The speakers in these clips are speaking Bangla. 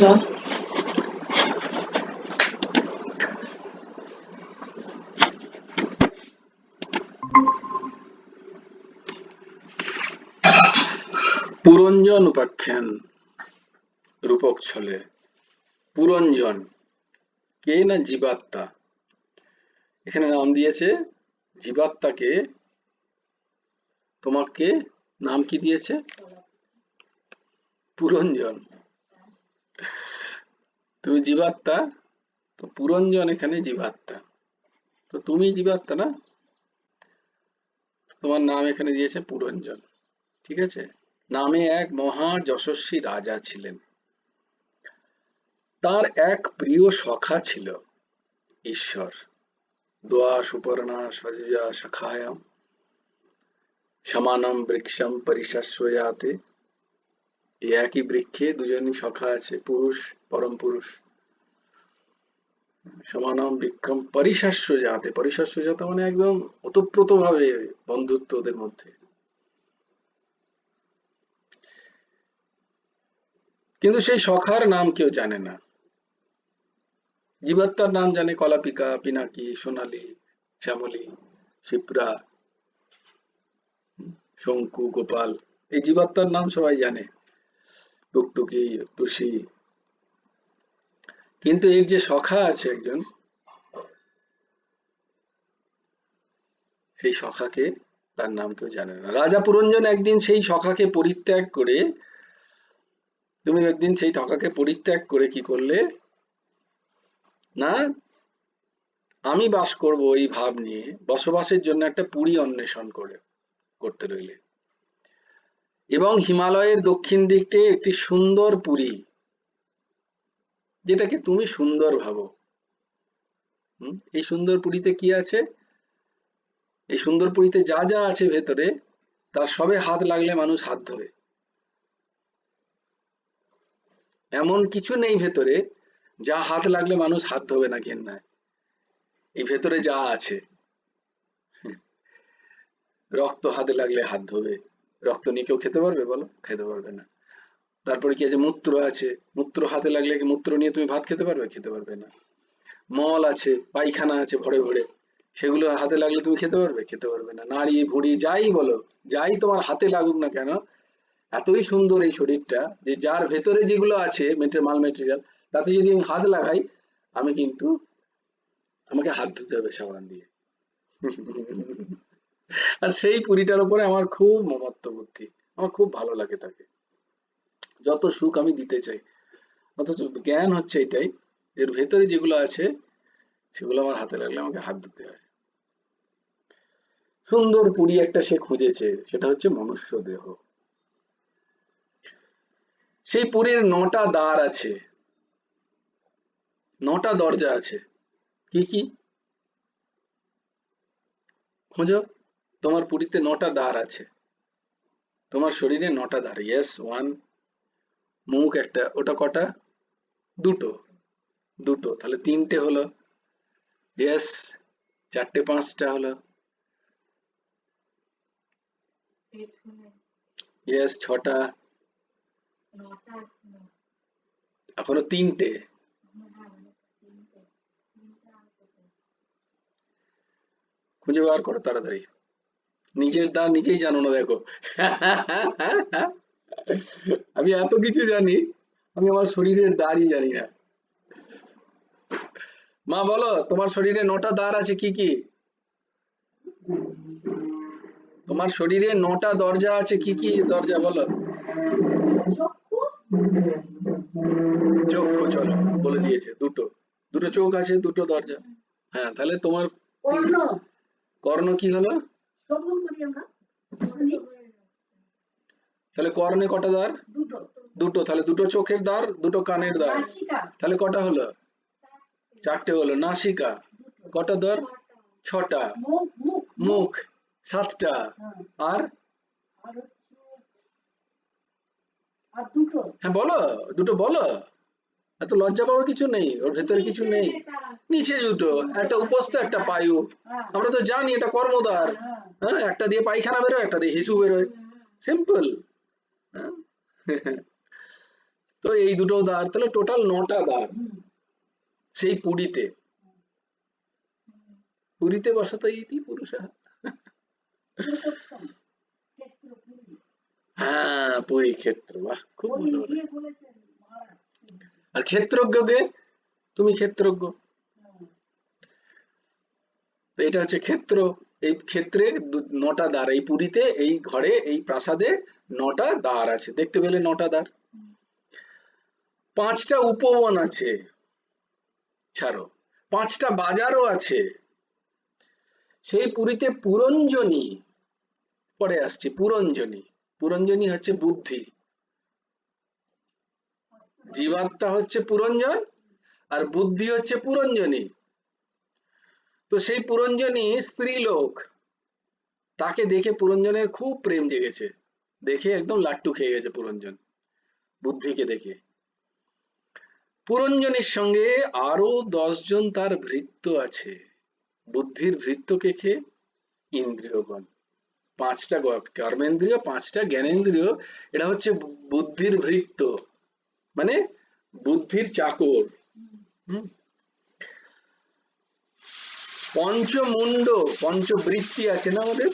যাও। পুরঞ্জন উপাখ্যান রূপক ছলে। পুরঞ্জন কে না জীবাত্মা, এখানে নাম দিয়েছে জীবাত্মাকে। তোমাকে নাম কি দিয়েছে? পুরঞ্জন। তুমি জীবাত্মা, তো পুরঞ্জন এখানে জীবাত্মা, তো তুমি জীবাত্মা না, তোমার নাম এখানে দিয়েছে পুরঞ্জন। ঠিক আছে। নামে এক মহা যশস্বী রাজা ছিলেন। তার এক প্রিয় সখা ছিল ঈশ্বর। দোয়া সুপর্ণা সজা সখায়াম সমানম বৃক্ষম পরিশাশ্বয়াতে। এই একই বৃক্ষে দুজনই সখা আছে, পুরুষ, পরম পুরুষ। সমানম বৃক্ষম পরিশাস্য জাতে, পরিশাস্য জাতে মানে একদম ওতপ্রোত ভাবে বন্ধুত্ব ওদের মধ্যে। কিন্তু সেই সখার নাম কেউ জানে না। জীবাত্মার নাম জানে কলাপিকা, পিনাকি, সোনালী, শ্যামলী, শিপ্রা, শঙ্কু, গোপাল। এই জীবাত্মার নাম সবাই জানে, টুকটুকি, টুসি। কিন্তু এর যে সখা আছে একজন, সেই সখাকে, তার নাম কেউ জানে না। রাজা পুরঞ্জন একদিন সেই সখাকে পরিত্যাগ করে, তুমি একদিন সেই সখাকে পরিত্যাগ করে কি করলে না, আমি বাস করব এই ভাব নিয়ে বসবাসের জন্য একটা পুরী অন্বেষণ করতে রইলে। এবং হিমালয়ের দক্ষিণ দিকে একটি সুন্দর পুরী, যেটাকে তুমি সুন্দর ভাবো। এই সুন্দর পুরীতে কি আছে? এই সুন্দর পুরীতে যা যা আছে ভেতরে, তার সবে হাত লাগলে মানুষ হাত ধোবে। এমন কিছু নেই ভেতরে যা হাত লাগলে মানুষ হাত ধোবে না, ঘেন্নায়। এই ভেতরে যা আছে, রক্ত হাতে লাগলে হাত ধোবে, রক্ত নিয়ে কেউ খেতে পারবে বলো? খেতে পারবে না। তারপরে কি আছে? মূত্র আছে, মূত্র হাতে লাগলে কি মূত্র নিয়ে তুমি ভাত খেতে পারবে? খেতে পারবে না। মল আছে, পায়খানা আছে ভরে ভরে, সেগুলো হাতে লাগলে তুমি খেতে পারবে? খেতে পারবে না। নাড়ি ভুঁড়ি যাই বলো, যাই তোমার হাতে লাগুক না কেন, এতই সুন্দর এই শরীরটা যে যার ভেতরে যেগুলো আছে মাল মেটেরিয়াল, তাতে যদি আমি হাত লাগাই, আমি কিন্তু, আমাকে হাত ধুতে হবে সাবান দিয়ে। আর সেই পুরীটার উপরে আমার খুব মমত্ব বুদ্ধি, আমার খুব ভালো লাগে তাকে, যত সুখ আমি দিতে চাই। অথচ জ্ঞান হচ্ছে এটাই, এর ভেতরে যেগুলো আছে সেগুলো আমার হাতে লাগলে আমাকে হাত ধুতে হয়। সুন্দর পুরী একটা সে খুঁজেছে, সেটা হচ্ছে মনুষ্য দেহ। সেই পুরীর 9টা দ্বার আছে, 9টা দরজা আছে। কি কি খোঁজো? তোমার পুরীতে 9টা দ্বার আছে, তোমার শরীরে 9টা দ্বার। Yes, one. মুখ একটা, ওটা কটা? দুটো। দুটো, তাহলে 3টে হলো। ইয়েস, 4টে 5টা হলো। ইয়েস, 6টা। এখনো 3টে। খুঁজে বার করো তাড়াতাড়ি। নিজের দ্বার নিজেই জানো না, দেখো। আমি এত কিছু জানি, আমি আমার শরীরের দ্বারই জানি না। মা বলো, তোমার শরীরে 9টা দ্বার আছে কি কি? তোমার শরীরে 9টা দরজা আছে কি কি দরজা বলো? চক্ষু, চলো বলে দিয়েছে, দুটো। দুটো চোখ আছে, দুটো দরজা। হ্যাঁ, তাহলে তোমার কর্ণ কি হলো? তাহলে কর্ণে কটা দ্বার? দুটো। তাহলে দুটো চোখের দ্বার, দুটো কানের দ্বার, তাহলে কটা হলো? 4টে হলো। নাসিকা কটা দ্বার? 6টা। মুখ 7টা। আর হ্যাঁ বলো, দুটো বলো। এত লজ্জা পাওয়ার কিছু নেই, ওর ভেতরে কিছু নেই। নিচে দুটো, একটা উপস্থ একটা পায়ু। আমরা তো জানি এটা কর্মদ্বার। হ্যাঁ, একটা দিয়ে পায়খানা বেরোয়, একটা দিয়ে হিসু বেরোয়, সিম্পল। তো এই দুটো দ্বার, তাহলে টোটাল 9টা দ্বার সেই পুরীতে। পুরীতে বসত ইতি পুরুষা। হ্যাঁ, পুরী ক্ষেত্র, বাহ খুব ভালো বলেছো। আর ক্ষেত্রজ্ঞকে, তুমি ক্ষেত্রজ্ঞ, তো এটা হচ্ছে ক্ষেত্র। এই ক্ষেত্রে 9টা দ্বার, এই পুরীতে, এই ঘরে, এই প্রাসাদে 9টা দ্বার আছে, দেখতে পেলে 9টা দ্বার। 5টা উপবন আছে, ছাড়ো, 5টা বাজারও আছে। সেই পুরীতে পুরঞ্জনী, পরে আসছে পুরঞ্জনী। পুরঞ্জনী হচ্ছে বুদ্ধি, জীবাত্মা হচ্ছে পুরঞ্জন, আর বুদ্ধি হচ্ছে পুরঞ্জনী। তো সেই পুরঞ্জনী স্ত্রীলোক, তাকে দেখে পুরঞ্জনের খুব প্রেম জেগেছে, দেখে একদম লাট্টু খেয়ে গেছে পুরঞ্জন বুদ্ধিকে দেখে। পুরঞ্জনীর সঙ্গে আরো 10 জন তার ভৃত্য আছে। বুদ্ধির ভৃত্য কে কে? ইন্দ্রিয়গণ, 5টা কর্মেন্দ্রিয়, 5টা জ্ঞানেন্দ্রিয়, এটা হচ্ছে বুদ্ধির ভৃত্য, মানে বুদ্ধির চাকর। পঞ্চমুণ্ড, পঞ্চবৃত্তি আছে না আমাদের?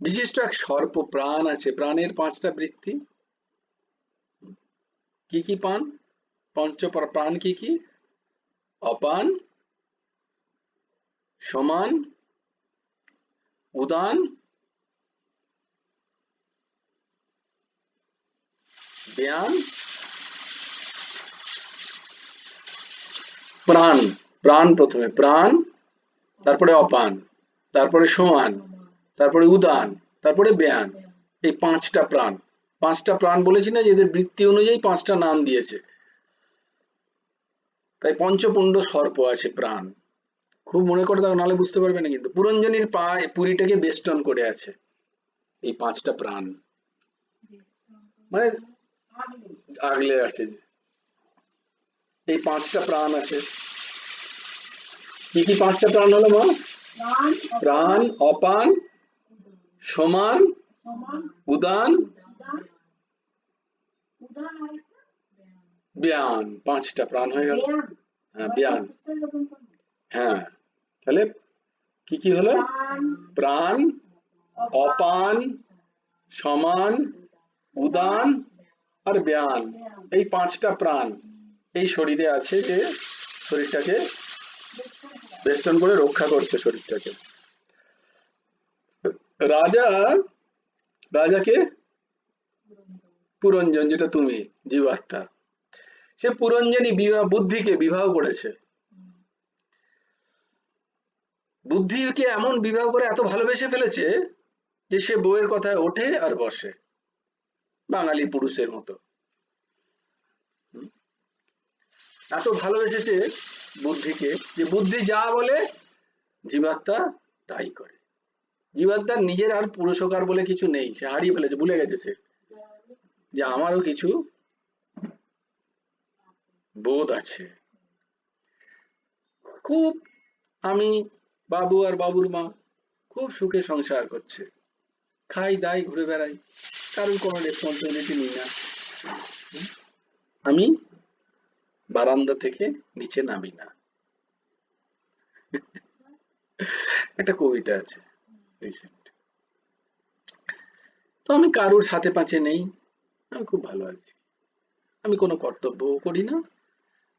বিশিষ্ট এক সর্প প্রাণ আছে, প্রাণের 5টা বৃত্তি। কি কি প্রাণ? পঞ্চ প্রাণ কি কি? অপান, সমান, উদান, জ্ঞান, প্রাণ। প্রাণ প্রথমে, প্রাণ, তারপরে অপান, তারপরে সমান, তারপরে উদান, তারপরে ব্যান। এই 5টা প্রাণ। 5টা প্রাণ বলেছি না, যে এদের বৃত্তি অনুযায়ী 5টা নাম দিয়েছে, তাই পঞ্চপুণ্ড সর্প আছে প্রাণ। খুব মনে করে দাও, নাহলে বুঝতে পারবে না। কিন্তু পুরঞ্জনীর পায়ে পুরীটাকে বেষ্টন করে আছে এই 5টা প্রাণ, মানে আগলে আছে। এই 5টা প্রাণ আছে। কি কি 5টা প্রাণ হলো মা? প্রাণ, অপান, সমান, উদান, ব্যান। 5টা প্রাণ হয়ে গেল। হ্যাঁ, ব্যান। হ্যাঁ, তাহলে কি কি হলো? প্রাণ, অপান, সমান, উদান আর ব্যান। এই 5টা প্রাণ এই শরীরে আছে, যে শরীরটাকে বেষ্টন করে রক্ষা করছে শরীরটাকে। রাজা, রাজাকে পুরঞ্জন, যেটা তুমি জীবাত্মা, সে পুরঞ্জনী বিবাহ, বুদ্ধিকে বিবাহ করেছে। বুদ্ধিকে এমন বিবাহ করে এত ভালোবেসে ফেলেছে যে সে বউয়ের কথায় ওঠে আর বসে, বাঙালি পুরুষের মতো। এত ভালোবেসেছে বুদ্ধিকে, যে বুদ্ধি যা বলে জীবাত্মা তাই করে। জীবাত্মার নিজের আর পুরুষকার বলে কিছু নেই, সে হারিয়ে ফেলেছে, ভুলে গেছে সে যে আমারও কিছু বোধ আছে। খুব, আমি, বাবু আর বাবুর মা খুব সুখে সংসার করছে, খাই দাই ঘুরে বেড়াই, কারোর কোনো রেসপন্সিবিলিটি নিই না। আমি বারান্দা থেকে নিচে নামি না। একটা কবিতা আছে রিসেন্ট। তো আমি কারোর সাথে পাঁচে নেই, আমি খুব ভালো আছি। আমি কোনো কর্তব্যও করি না,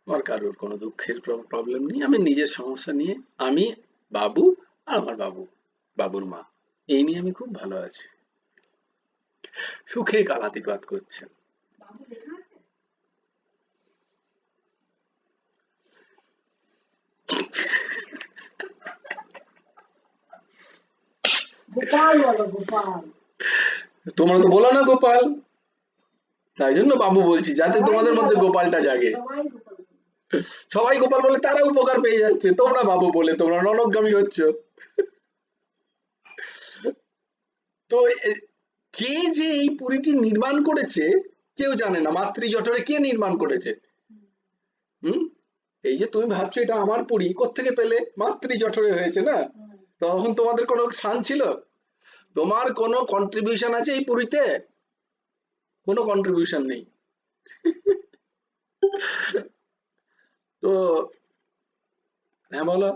আমার কারোর কোনো দুঃখের প্রবলেম নেই। আমি নিজের সমস্যা নিয়ে, আমি, বাবু আর আমার বাবু, বাবুর মা, এই নিয়ে আমি খুব ভালো আছি। সুখে কালাতিপাত করছেন। গোপাল বলো, গোপাল। তোমরা তো বলো না গোপাল, তাই জন্য বাবু বলছি, যাতে তোমাদের মধ্যে গোপালটা জাগে। সবাই গোপাল বলে, তারা উপকার পেয়ে যাচ্ছে, তোমরা বাবু বলে তোমরা রণগামী হচ্ছ। তো কে যে এই পুরীটি নির্মাণ করেছে কেউ জানে না। মাতৃ জঠরে কে নির্মাণ করেছে? হুম, এই যে তুমি ভাবছো এটা আমার পুরী, কোত্থেকে পেলে? মাতৃ জঠরে হয়েছে না, তখন তোমাদের কোনো শান ছিল? তোমার কোনো কন্ট্রিবিউশন আছে এই পুরীতে? কোনো কন্ট্রিবিউশন নেই। তো হ্যাঁ বলো।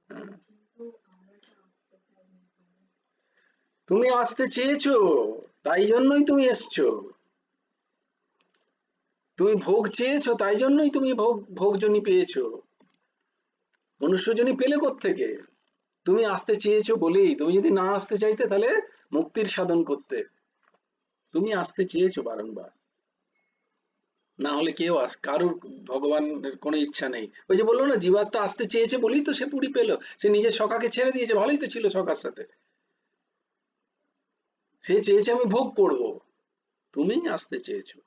হ্যাঁ, তুমি আসতে চেয়েছো, তাই জন্যই তুমি এসছো। তুমি ভোগ চেয়েছো, তাই জন্যই তুমি ভোগজনী পেয়েছো। মনুষ্যজনী পেলে কোত্থেকে? তুমি আসতে চেয়েছো বলেই। তুমি যদি না আসতে চাইতে তাহলে মুক্তির সাধন করতে। তুমি আসতে চেয়েছো বারংবার, না হলে কেউ কারুর ভগবানের কোনো ইচ্ছা নেই। ওই যে বললো না, জীবাত্মা আসতে চেয়েছে বলেই তো সে পুরী পেলো। সে নিজের সখাকে ছেড়ে দিয়েছে, ভালোই তো ছিল সখার সাথে। সে চেয়েছে আমি ভোগ করব, তুমি আসতে চেয়েছো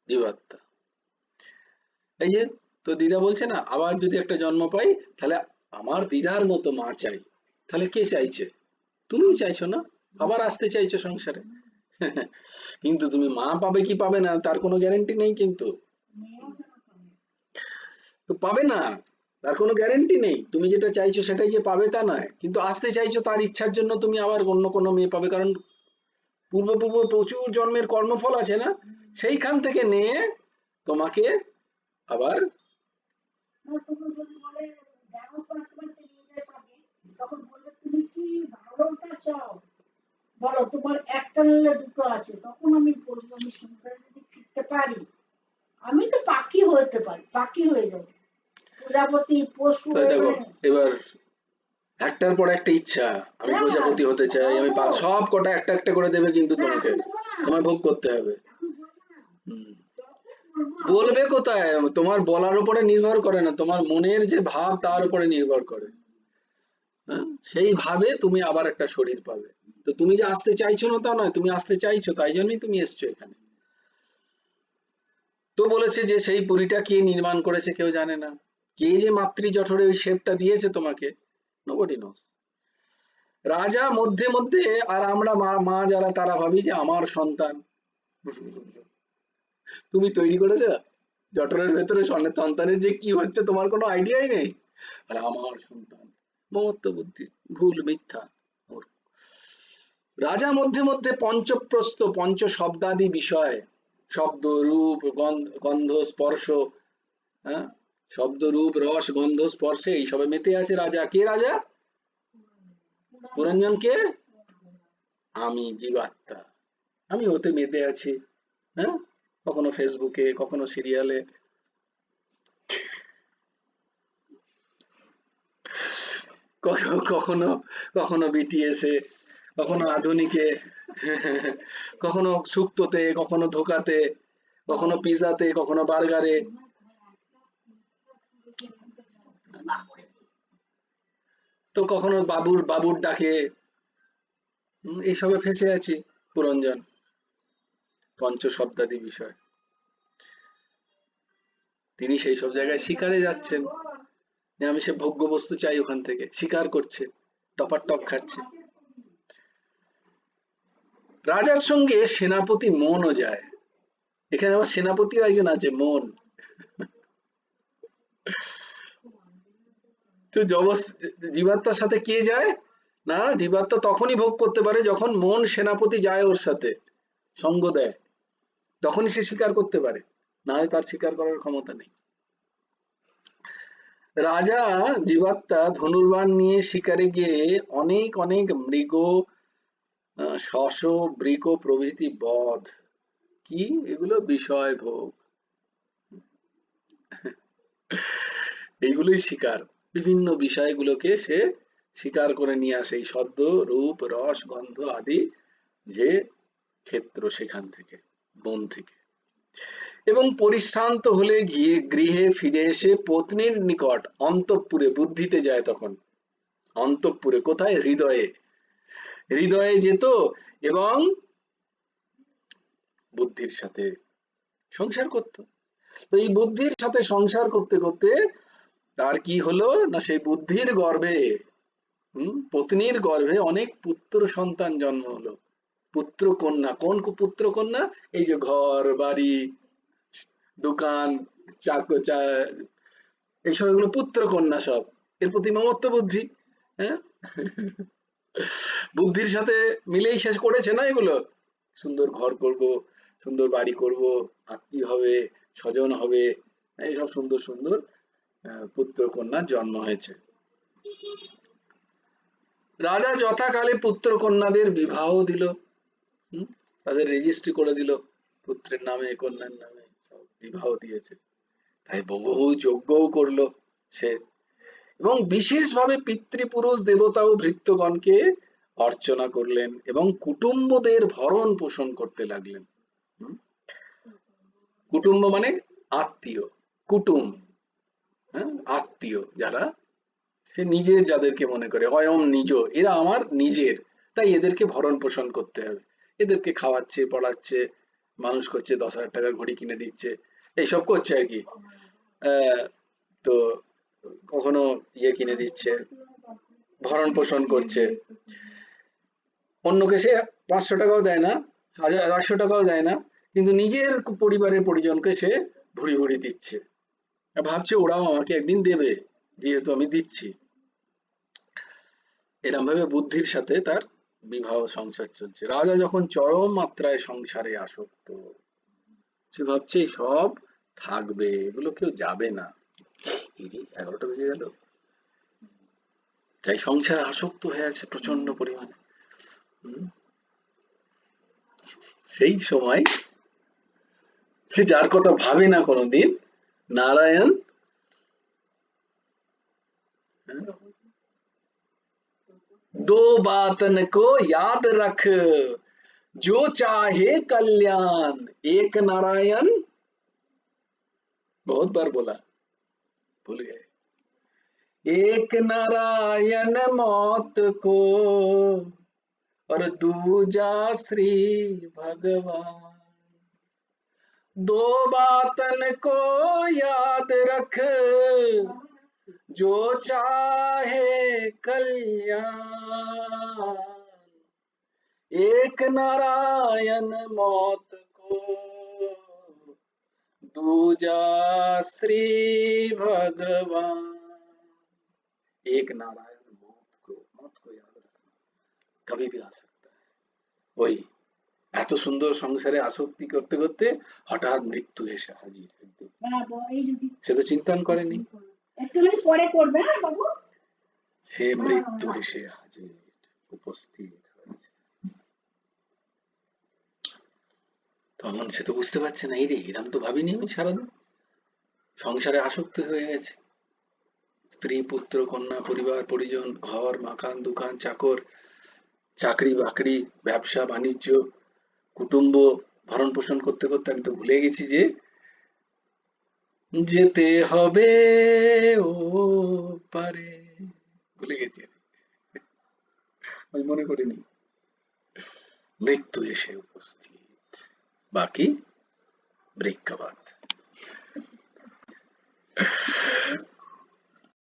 জীবাত্মা। এই যে, তো দিদা বলছে না, আবার যদি একটা জন্ম পাই তাহলে আমার দিদার মতো মা চাই। তাহলে কে চাইছে? তুমি চাইছো না? আবার আসতে চাইছো সংসারে। কিন্তু তুমি মা পাবে কি পাবে না তার কোনো গ্যারেন্টি নেই কিন্তু। তো পাবে না, তার কোনো গ্যারেন্টি নেই। তুমি যেটা চাইছো সেটাই যে পাবে তা নয়, কিন্তু আসতে চাইছো তার ইচ্ছার জন্য। তুমি আবার অন্য কোনো মেয়ে পাবে, কারণ পূর্ব প্রচুর জন্মের কর্মফল আছে না, সেইখান থেকে নিয়ে তোমাকে আবার। তুমি যদি বলে ঢ্যাঁড়স মারতে মারতে নিয়ে যায় সঙ্গে, তখন বলবে তুমি কি ভালোটা চাও? বলো তোমার একটা নিলে দুটো আছে, তখন আমি বলবো আমি সংসারে যদি ফিরতে পারি, আমি তো পাখি হতে পারি, পাখি হয়ে যাবো, প্রজাপতি পশু তাই দেখো, মানে। এবার একটার পর একটা ইচ্ছা, আমি হ্যাঁ, প্রজাপতি হতে চাই, আমি হবো। সব কটা একটা একটা করে দেবে কিন্তু না তোমাকে, এখন দেবো না, তোমায় ভোগ করতে হবে। এখন বলবো না, হুম। যখন বলবো আমি। বলবে কোথায়? তোমার বলার উপরে নির্ভর করে না, তোমার মনের যে ভাব তার উপরে নির্ভর করে। হ্যাঁ, সেই ভাবে তুমি আবার একটা শরীর পাবে। তো তুমি যে আসতে চাইছো না তা নয়, তুমি আসতে চাইছো, তাই জন্যই তুমি এসছো এখানে। তো বলেছে যে সেই পুরীটা কে নির্মাণ করেছে কেউ জানে না। কে যে মাতৃ জঠরে ওই শেপটা দিয়েছে তোমাকে, নোবডি নোস। রাজা মধ্যে মধ্যে, আর আমরা মা মা যারা তারা ভাবি যে আমার সন্তান। তুমি তৈরি করেছো জঠরের ভেতরে সন্তানের যে কি হচ্ছে তোমার কোনো আইডিয়াই নেই। তাহলে আমার সন্তান, মমত্ব বুদ্ধি, ভুল মিথ্যা। রাজা মধ্যে মধ্যে পঞ্চপ্রস্থ পঞ্চ শব্দাদি বিষয়, শব্দ রূপ গন্ধ স্পর্শ, হ্যাঁ, শব্দ রূপ রস গন্ধ স্পর্শে এইসবে মেতে আছে রাজা। কে রাজা? পুরঞ্জন কে? আমি জীবাত্মা, আমি ওতে মেতে আছি। হ্যাঁ, কখনো ফেসবুকে, কখনো সিরিয়ালে, কখনো কখনো বিটিএসে, কখনো আধুনিকে, কখনো সুক্ততে, কখনো ধোকাতে, কখনো পিজাতে, কখনো বার্গারে। তো কখনো বাবুর বাবুর ডাকে, এইসবে ফেসে আছি পুরঞ্জন। পঞ্চ শব্দাদি বিষয়, তিনি সেই সব জায়গায় শিকারে যাচ্ছেন, যে আমি সে ভোগ্য বস্তু চাই, ওখান থেকে শিকার করছে, টপার টপ খাচ্ছে। রাজার সঙ্গে সেনাপতি মনও যায়। এখানে আবার সেনাপতিও একজন আছে, মন। তো জীবাত্মার সাথে কে যায়? না, জীবাত্মা তখনই ভোগ করতে পারে যখন মন সেনাপতি যায় ওর সাথে, সঙ্গ দেয়, তখনই সে স্বীকার করতে পারে, না হয় তার স্বীকার করার ক্ষমতা নেই। রাজা জীবাত্মা ধনুর্বাণ নিয়ে শিকারে গিয়ে অনেক অনেক মৃগ, শস, বৃক প্রভৃতি বধ, কি এগুলো বিষয় ভোগ, এইগুলোই শিকার। বিভিন্ন বিষয়গুলোকে সে শিকার করে নিয়ে আসে, এই শব্দ রূপ রস গন্ধ আদি যে ক্ষেত্র, সেখান থেকে, বন থেকে। এবং পরিশ্রান্ত হলে গিয়ে গৃহে ফিরে এসে পত্নীর নিকট অন্তঃপুরে, বুদ্ধিতে যায় তখন। অন্তঃপুরে কোথায়? হৃদয়ে, হৃদয়ে যেত এবং বুদ্ধির সাথে সংসার করত। তো এই বুদ্ধির সাথে সংসার করতে করতে তার কি হলো না, সেই বুদ্ধির গর্ভে, পত্নীর গর্ভে অনেক পুত্র সন্তান জন্ম হলো। পুত্র কন্যা, কোন পুত্র কন্যা? এই যে ঘর বাড়ি, দোকান, এইসব এগুলো পুত্র কন্যা সব। এর প্রতি মমত্ব বুদ্ধি। হ্যাঁ, বুদ্ধির সাথে মিলেই শেষ করেছে না এগুলো। সুন্দর ঘর করব, সুন্দর বাড়ি করব, আত্মীয় হবে, স্বজন হবে, এইসব সুন্দর সুন্দর পুত্র কন্যার জন্ম হয়েছে। রাজা যথাকালে পুত্র কন্যাদের বিবাহ দিল, তাদের রেজিস্ট্রি করে দিল, পুত্রের নামে কন্যার নামে সব বিবাহ দিয়েছে। তাই বহু যজ্ঞও করলো সে, এবং বিশেষভাবে পিতৃপুরুষ দেবতা ও ভৃত্যগণকে অর্চনা করলেন এবং কুটুম্বদের ভরণ পোষণ করতে লাগলেন। কুটুম্ব মানে আত্মীয়, কুটুম, হ্যাঁ, আত্মীয় যারা, সে নিজের যাদেরকে মনে করে অয়ম নিজ, এরা আমার নিজের, তাই এদেরকে ভরণ পোষণ করতে হবে। এদেরকে খাওয়াচ্ছে, পড়াচ্ছে, মানুষ করছে, 10,000 টাকার ঘড়ি কিনে দিচ্ছে, এইসব করছে আর কি। তো কখনো ইয়ে কিনে দিচ্ছে, ভরণ পোষণ করছে। অন্যকে সে 500 টাকাও দেয় না, 1,000 টাকাও দেয় না, কিন্তু নিজের পরিবারের পরিজনকে সে ভুড়ি ভুড়ি দিচ্ছে, ভাবছে ওরাও আমাকে একদিন দেবে, যেহেতু আমি দিচ্ছি। এরম ভাবে বুদ্ধির সাথে তার বিবাহ সংসার চলছে। রাজা যখন চরম মাত্রায় সংসারে আসক্ত, সে ভাবছে সব থাকবে, এগুলো কেউ যাবে না। 11টা বেজে গেল, তাই সংসারে আসক্ত হয়ে আছে প্রচন্ড পরিমাণে। সেই সময় সে যার কথা ভাবে না কোনোদিন, नारायण, दो बातन को याद रख, जो चाहे कल्याण, एक नारायण, बहुत बार बोला, भूल गए, एक नारायण मौत को और दूजा श्री भगवान, दो बातन को याद रख, जो चाहे कल्याण, एक नारायण मौत को, दूजा श्री भगवान। एक नारायण मौत को याद रखना, कभी भी आ सकता है। वही এত সুন্দর সংসারে আসক্তি করতে করতে হঠাৎ মৃত্যু এসে হাজির একদিন, সে তো চিন্তন করেনি, একটুখানি পরে করবে। হ্যাঁ বাবু, সে মৃত্যু এসে হাজির উপস্থিত হয়েছে। তখন সে তো বুঝতে পারছে না, এই রে, এরম তো ভাবিনি আমি সারাদিন, সংসারে আসক্ত হয়ে গেছে, স্ত্রী, পুত্র, কন্যা, পরিবার পরিজন, ঘর, মাকান, দোকান, চাকর, চাকরি বাকরি, ব্যবসা বাণিজ্য, কুটুম্ব ভরণ পোষণ করতে করতে আমি তো ভুলে গেছি যে যেতে হবে ও পারে, ভুলে গেছি, আমি মনে করিনি। মৃত্যু এসে উপস্থিত, বাকি ব্রেক